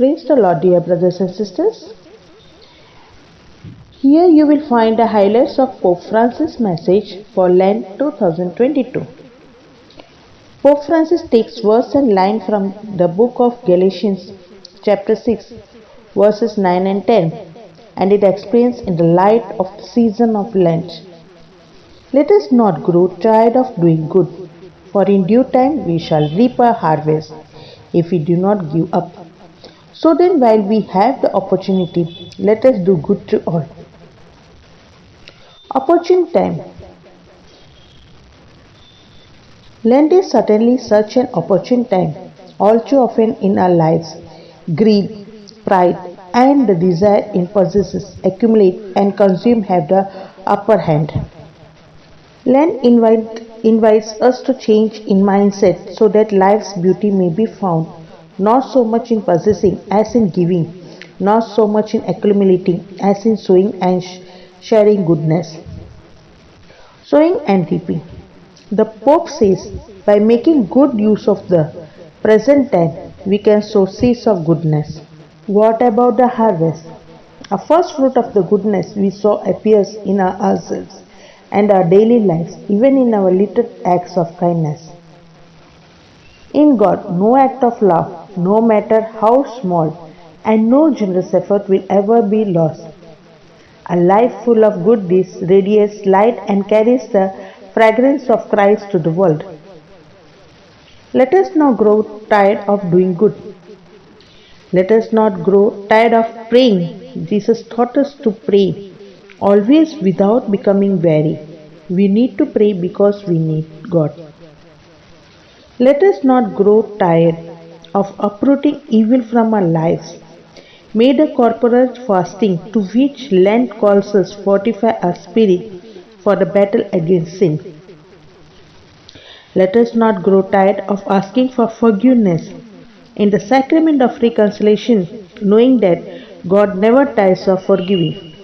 Praise the Lord, dear brothers and sisters. Here you will find the highlights of Pope Francis' message for Lent 2022. Pope Francis takes verse and line from the book of Galatians chapter 6 verses 9 and 10, and it explains in the light of the season of Lent. Let us not grow tired of doing good, for in due time we shall reap a harvest if we do not give up. So then, while we have the opportunity, let us do good to all. Opportune time. Lent is certainly such an opportune time. All too often in our lives, greed, pride, and the desire in possessions accumulate and consume have the upper hand. Lent invites us to change in mindset so that life's beauty may be found not so much in possessing as in giving, not so much in accumulating as in sowing and sharing goodness. Sowing and reaping. The Pope says, by making good use of the present time, we can sow seeds of goodness. What about the harvest? A first fruit of the goodness we sow appears in ourselves and our daily lives, even in our little acts of kindness. In God, no act of love, no matter how small, and no generous effort will ever be lost. A life full of good deeds radiates light and carries the fragrance of Christ to the world. Let us not grow tired of doing good. Let us not grow tired of praying. Jesus taught us to pray, always without becoming weary. We need to pray because we need God. Let us not grow tired of uprooting evil from our lives. May the corporate fasting to which Lent calls us fortify our spirit for the battle against sin. Let us not grow tired of asking for forgiveness in the sacrament of reconciliation, knowing that God never tires of forgiving.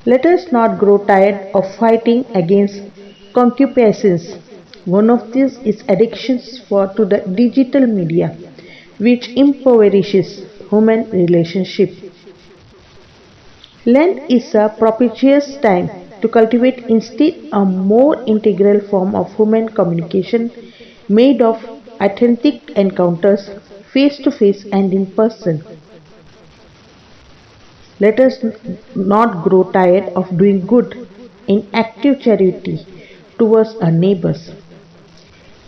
Let us not grow tired of fighting against concupiscence. One of these is addictions to the digital media, which impoverishes human relationship. Lent is a propitious time to cultivate instead a more integral form of human communication made of authentic encounters, face to face and in person. Let us not grow tired of doing good in active charity towards our neighbors.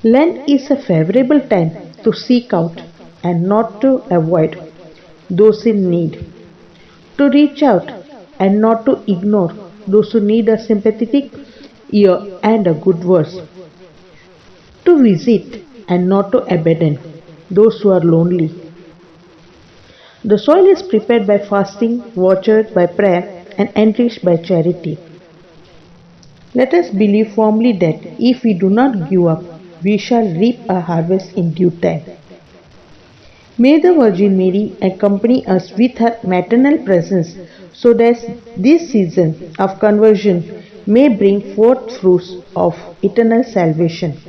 Lent is a favorable time to seek out and not to avoid those in need, to reach out and not to ignore those who need a sympathetic ear and a good verse, to visit and not to abandon those who are lonely. The soil is prepared by fasting, watered by prayer, and enriched by charity. Let us believe firmly that if we do not give up, we shall reap a harvest in due time. May the Virgin Mary accompany us with her maternal presence so that this season of conversion may bring forth fruits of eternal salvation.